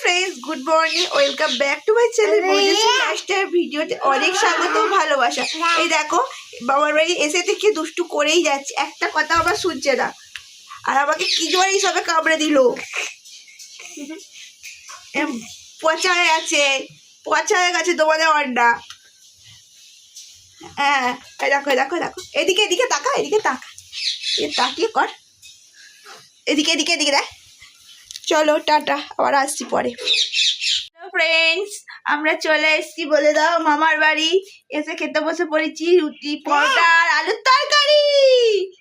Friends, good morning, welcome back to my channel বৈদেশি lifestyle ভিডিওতে অনেক স্বাগত ও ভালোবাসা। এই দেখো বাবার বাড়ি এসে থেকে দুষ্টু করেই যাচ্ছে, একটা কথা আবার শুনছে না, আর আমাকে কি জোরে হিসাবে কামড়ে দিল। পচা হয়ে গেছে, পচা হয়ে গেছে তোমাদের অন্ডা। হ্যাঁ দেখো দেখো দেখো, এদিকে এদিকে তাকা, এদিকে তাকা, তাকিয়ে কর, এদিকে এদিকে এদিকে দেখ। চলো টাটা, আবার আসছি পরে। ফ্রেন্ডস, আমরা চলে এসেছি বলে দাও মামার বাড়ি। এসে খেতে বসে পড়েছি রুটি পরোটা আর আলুর তরকারি,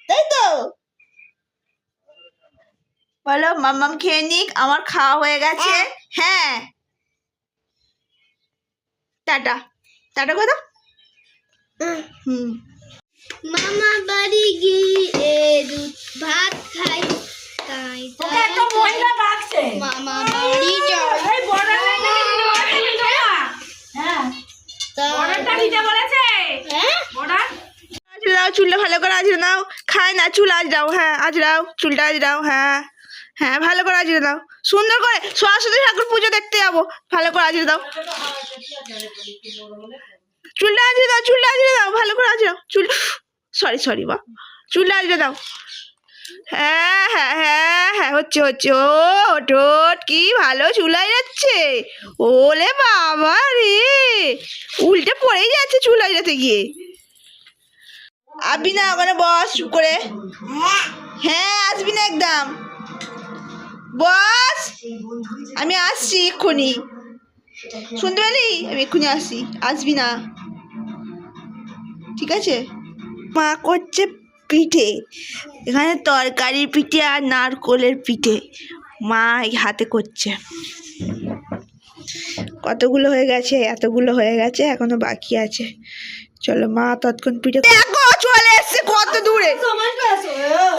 তাই তো? বলো মাম্মাম খেয়ে নিক, আমার খাওয়া হয়ে গেছে। হ্যাঁ টাটা, টাটা কথা। মামা বাড়ি গিয়ে ভাত খাই, তাই মামা বাড়ি দাও, চুলটা ভালো করে আজরে দাও। খায় না চুল আজরাও, হ্যাঁ আজরাও, চুলটা আজরাও। হ্যাঁ হ্যাঁ ভালো করে আজরে দাও, সুন্দর করে। সরস্বতী ঠাকুর পুজো দেখতে যাবো, ভালো করে আজরে দাও। চুলটা আজরে দাও, চুলটা আজরে দাও, ভালো করে আজরাও চুল। সরি সরি বা, চুলটা আজরে দাও। হ্যাঁ হ্যাঁ হ্যাঁ হ্যাঁ, হচ্ছে হচ্ছে। ও ঠোঁট কি ভালো চুলাই যাচ্ছে। ওলে বাবা রে, উল্টে পড়েই যাচ্ছে চুল আজরাতে গিয়ে। আসবি না ওখানে, বস চুপ করে। হ্যাঁ আসবি না একদম, বস। আমি আসছি এক্ষুনি, শুনতে পেলি? আমি এক্ষুনি আসছি, আসবি না, ঠিক আছে? মা করছে পিঠে, এখানে তরকারির পিঠে আর নারকোলের পিঠে মা হাতে করছে। কতগুলো হয়ে গেছে, এতগুলো হয়ে গেছে, এখনো বাকি আছে। চলো মা তৎক্ষণ পিঠে। দেখো চলে এসছে, কত দূরে,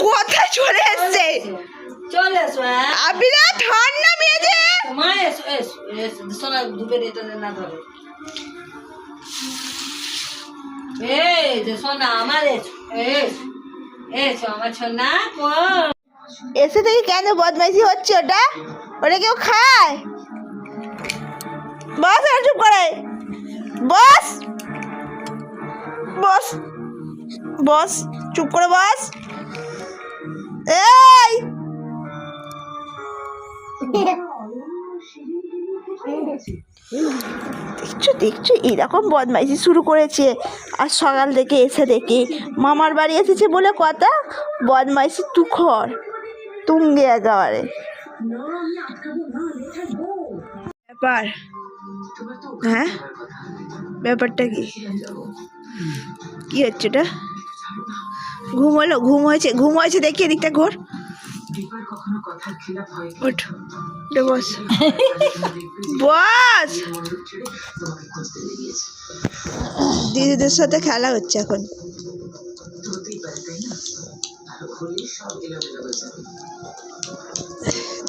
কোথায় চলে এসছে। চলে এসো। আবি না ঠান্ডা মেয়েছে। মা এসো এসো এসো, সোনা ধূপের এটা না ধরে। এই যে সোনা আমার, এসো এসো এসো আমার সোনা। এসে থেকে কেন বদমাইশি হচ্ছে? ওটা ওটা কেউ খায়? বস আর চুপ করে, বস বস বস, চুপ করে বস। এই দেখছো দেখছো, এরকম বদমাইশি শুরু করেছে। আর সকাল থেকে এসে দেখে মামার বাড়ি এসেছে বলে কথা, বদমাইশি তুখর তুঙ্গে একেবারে। ব্যাপার, হ্যাঁ ব্যাপারটা কি? কি হচ্ছে এটা? ঘুম হলো? ঘুম হয়েছে, ঘুম হয়েছে, দেখি এদিকটা ঘোর। ওঠ, বস বস। দিদিদের সাথে খেলা হচ্ছে এখন।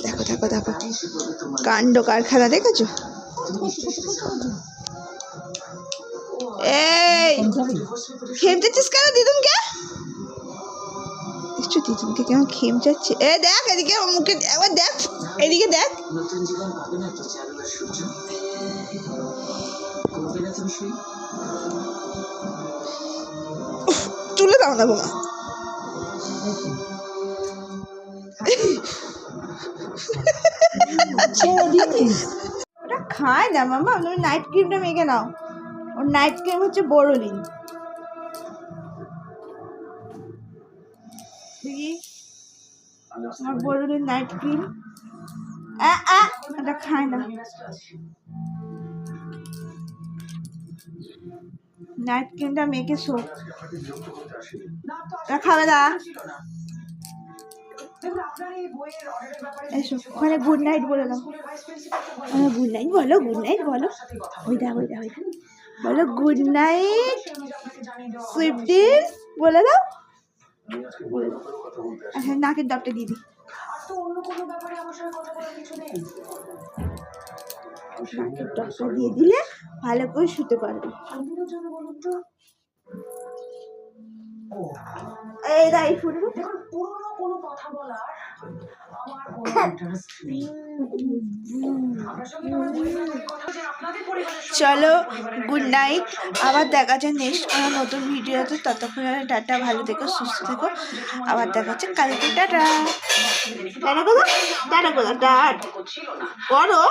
দেখো দেখো দেখো, কাণ্ড কারখানা দেখেছো? এই খেমচাচ্ছিস কেন দিদুনকে? দেখছো দিদুনকে কেমন খেমচাচ্ছে? এ দেখ এদিকে, মুখে একবার দেখ, এদিকে দেখ। চুলে দাও না বোমা। ওটা খায় না মামা, তুমি নাইট ক্রিমটা মেখে নাও। ওর নাইট ক্রিম হচ্ছে বোরোলিন। দেখি আমার বোরোলিন নাইট ক্রিম। ওটা খায় না, নাইট ক্রিমটা মেখে শো। খাবে না। এসো ওখানে গুড নাইট বলে দাও। গুড নাইট বলো, গুড নাইট বলো। ওই দা ওই দা ওই দা, বলো গুড নাইট সুইট ড্রিমস বলে দাও। আচ্ছা নাকের ডাবটা দিয়ে দিই। নাকের ডাবটা দিয়ে দিলে ভালো করে শুতে পারবে। এই দাই ফুটো পুরনো কোনো কথা বলার আমার কোনো ইন্টারেস্ট নেই। চলো গুড নাইট, আবার দেখা যায় নেক্সট কোনো নতুন ভিডিওতে। ততক্ষণ টাটা, ভালো থেকো, সুস্থ থেকো, আবার দেখা হচ্ছে কালকে। টাটা টাটা করো, টাটা করো, টাটা করো।